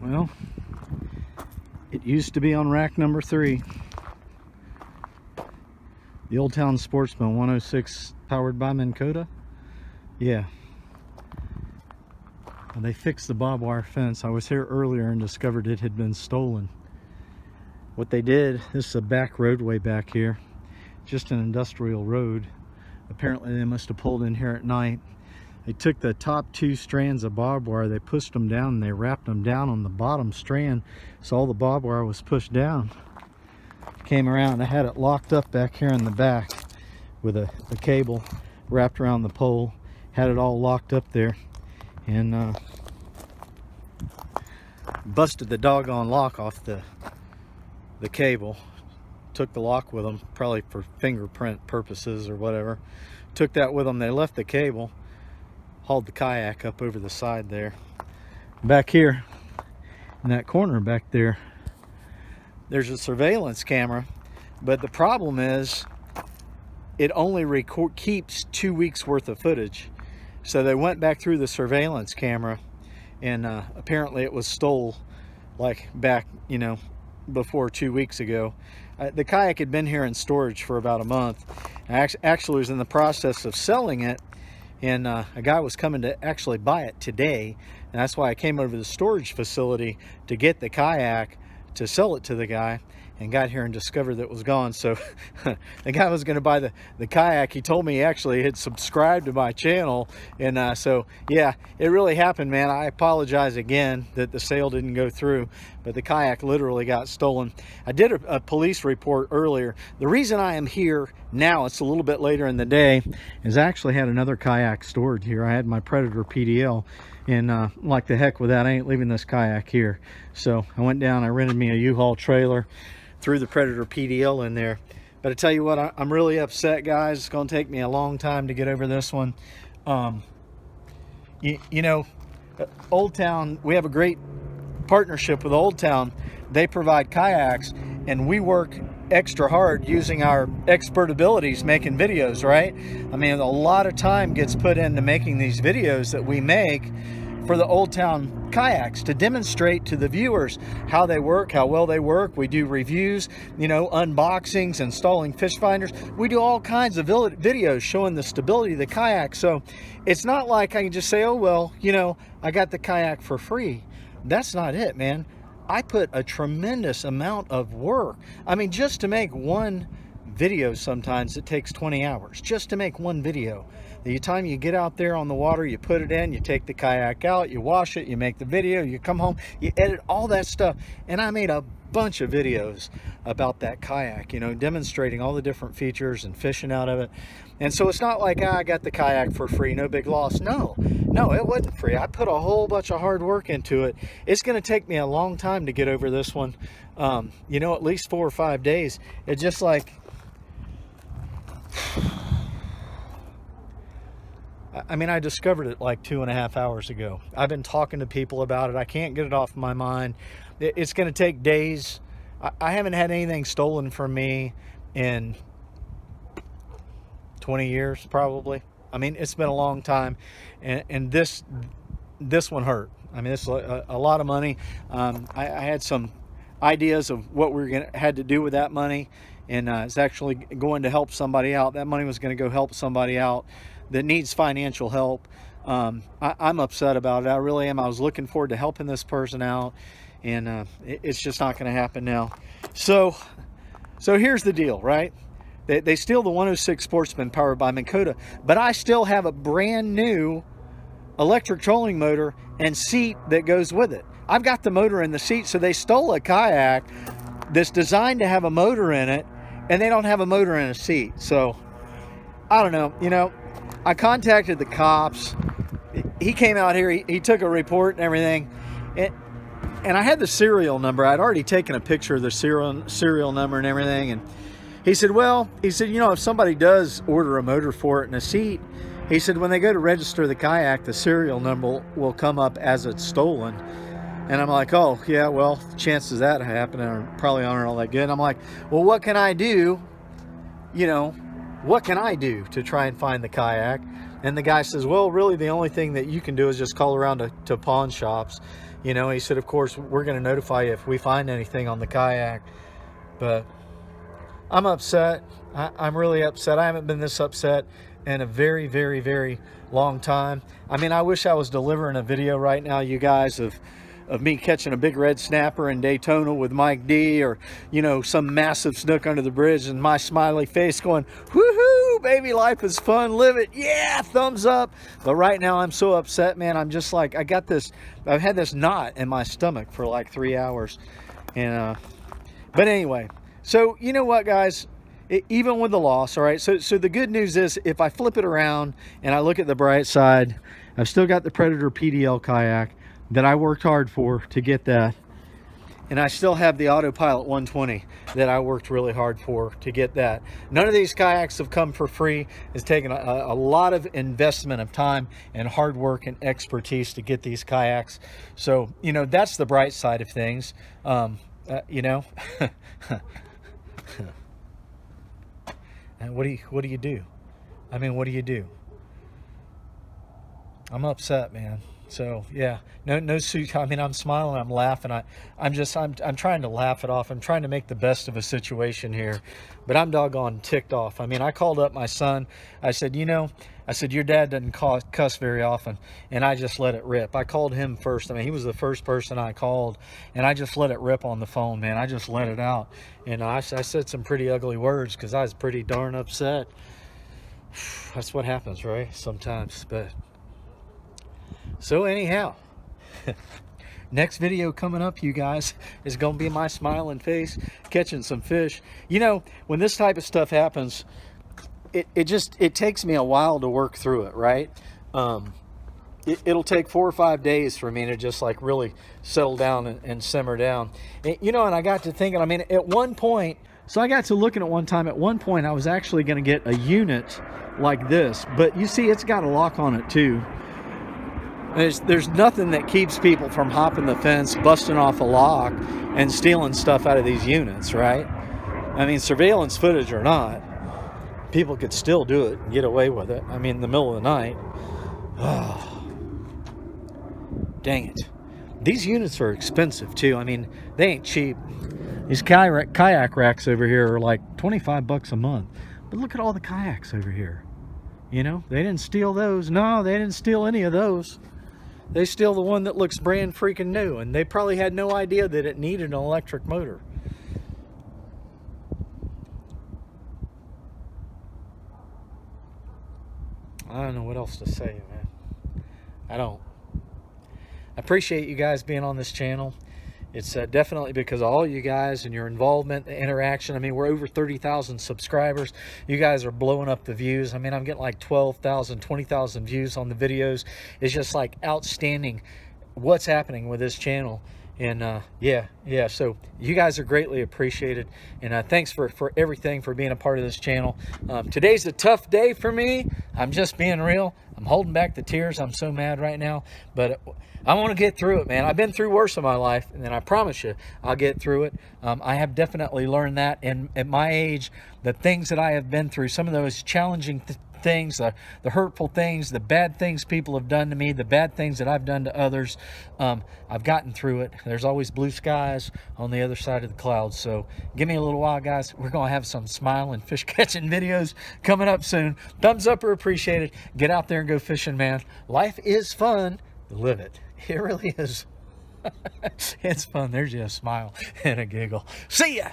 Well, it used to be on rack number 3. The Old Town Sportsman 106 powered by Minn Kota. Yeah. And they fixed the barbed wire fence. I was here earlier and discovered it had been stolen. What they did, this is a back roadway back here, just an industrial road. Apparently they must have pulled in here at night. They took the top 2 strands of barbed wire, they pushed them down, and they wrapped them down on the bottom strand, so all the barbed wire was pushed down. Came around and I had it locked up back here in the back with a cable wrapped around the pole. Had it all locked up there, and busted the doggone lock off the cable. Took the lock with them, probably for fingerprint purposes or whatever. Took that with them. They left the cable, hauled the kayak up over the side there. Back here in that corner back there, there's a surveillance camera, but the problem is it only keeps 2 weeks worth of footage. So they went back through the surveillance camera, and apparently it was stole like back, you know, before 2 weeks ago. The kayak had been here in storage for about a month. I actually was in the process of selling it, and a guy was coming to actually buy it today, and that's why I came over to the storage facility to get the kayak to sell it to the guy, and got here and discovered that it was gone. So the guy was going to buy the kayak. He told me he actually had subscribed to my channel, and so yeah, it really happened, man. I apologize again that the sale didn't go through, but the kayak literally got stolen. I did a police report earlier. The reason I am here now, it's a little bit later in the day, is I actually had another kayak stored here. I had my Predator PDL, and like the heck with that, I ain't leaving this kayak here. So I went down, I rented me a U-Haul trailer, threw the Predator PDL in there. But I tell you what, I'm really upset, guys. It's going to take me a long time to get over this one. You know, Old Town, we have a great partnership with Old Town. They provide kayaks, and we work extra hard using our expert abilities making videos, right? I mean, a lot of time gets put into making these videos that we make for the Old Town kayaks to demonstrate to the viewers how they work, how well they work. We do reviews, you know, unboxings, installing fish finders. We do all kinds of videos showing the stability of the kayak. So it's not like I can just say, oh, well, you know, I got the kayak for free. That's not it, man. I put a tremendous amount of work. I mean, just to make one video, sometimes it takes 20 hours just to make one video. The time you get out there on the water, you put it in, you take the kayak out, you wash it, you make the video, you come home, you edit all that stuff. And I made a bunch of videos about that kayak, you know, demonstrating all the different features and fishing out of it. And so it's not like, I got the kayak for free, no big loss. No, it wasn't free. I put a whole bunch of hard work into it. It's going to take me a long time to get over this one. You know, at least 4 or 5 days. It's just like, I mean, I discovered it like 2.5 hours ago. I've been talking to people about it. I can't get it off my mind. It's going to take days. I haven't had anything stolen from me in 20 years, probably. I mean, it's been a long time, and this one hurt. I mean, it's a lot of money. I had some ideas of what we had to do with that money, and it's actually going to help somebody out. That money was going to go help somebody out that needs financial help. I'm upset about it. I really am. I was looking forward to helping this person out, and it's just not going to happen now. So here's the deal, right? They steal the 106 Sportsman powered by Minn Kota, but I still have a brand new electric trolling motor and seat that goes with it. I've got the motor in the seat, so they stole a kayak that's designed to have a motor in it, and they don't have a motor in a seat. So I don't know, you know, I contacted the cops. He came out here, he took a report and everything, and I had the serial number. I'd already taken a picture of the serial number and everything, and he said, well, you know, if somebody does order a motor for it and a seat, he said, when they go to register the kayak, the serial number will come up as it's stolen. And I'm like, oh, yeah, well, chances of that happening are probably aren't all that good. And I'm like, well, what can I do? You know, what can I do to try and find the kayak? And the guy says, well, really the only thing that you can do is just call around to pawn shops. You know, he said, of course, we're going to notify you if we find anything on the kayak. But I'm upset. I'm really upset. I haven't been this upset in a very, very, very long time. I mean, I wish I was delivering a video right now, you guys, of me catching a big red snapper in Daytona with Mike D, or, you know, some massive snook under the bridge, and my smiley face going, woohoo, baby, life is fun, live it, yeah, thumbs up. But right now I'm so upset, man. I'm just like, I've had this knot in my stomach for like 3 hours. And but anyway, so you know what, guys, even with the loss, all right, so the good news is, if I flip it around and I look at the bright side, I've still got the Predator PDL kayak that I worked hard for to get that, and I still have the Autopilot 120 that I worked really hard for to get that. None of these kayaks have come for free. It's taken a lot of investment of time and hard work and expertise to get these kayaks. So, you know, that's the bright side of things. You know, and what do you do? I mean, what do you do? I'm upset, man. So yeah, no suit. I mean, I'm smiling, I'm laughing. I'm trying to laugh it off. I'm trying to make the best of a situation here, but I'm doggone ticked off. I mean, I called up my son. I said, you know, your dad doesn't cuss very often, and I just let it rip. I called him first. I mean, he was the first person I called, and I just let it rip on the phone, man. I just let it out, and I said some pretty ugly words because I was pretty darn upset. That's what happens, right? Sometimes, but. So anyhow, next video coming up, you guys, is going to be my smiling face catching some fish. You know, when this type of stuff happens, it takes me a while to work through it, right? It'll take 4 or 5 days for me to just like really settle down and simmer down. And, you know, and I got to thinking, I mean, at one point, so I got to looking at one time, at one point I was actually going to get a unit like this, but you see, it's got a lock on it too. There's nothing that keeps people from hopping the fence, busting off a lock, and stealing stuff out of these units, right? I mean, surveillance footage or not, people could still do it and get away with it. I mean, in the middle of the night. Oh, dang it. These units are expensive, too. I mean, they ain't cheap. These kayak racks over here are like 25 bucks a month. But look at all the kayaks over here. You know, they didn't steal those. No, they didn't steal any of those. They steal the one that looks brand freaking new, and they probably had no idea that it needed an electric motor. I don't know what else to say, man. I don't. I appreciate you guys being on this channel. It's definitely because of all you guys and your involvement, the interaction. I mean, we're over 30,000 subscribers. You guys are blowing up the views. I mean, I'm getting like 12,000, 20,000 views on the videos. It's just like outstanding what's happening with this channel. And yeah, so you guys are greatly appreciated. And thanks for everything, for being a part of this channel. Today's a tough day for me. I'm just being real. I'm holding back the tears. I'm so mad right now, but I want to get through it, man. I've been through worse in my life, and I promise you I'll get through it. I have definitely learned that, and at my age, the things that I have been through, some of those challenging things, the hurtful things, the bad things people have done to me, the bad things that I've done to others, I've gotten through it. There's always blue skies on the other side of the clouds. So give me a little while, guys. We're going to have some smiling fish catching videos coming up soon. Thumbs up are appreciated. Get out there and go fishing, man. Life is fun. Live it. It really is. It's fun. There's just a smile and a giggle. See ya.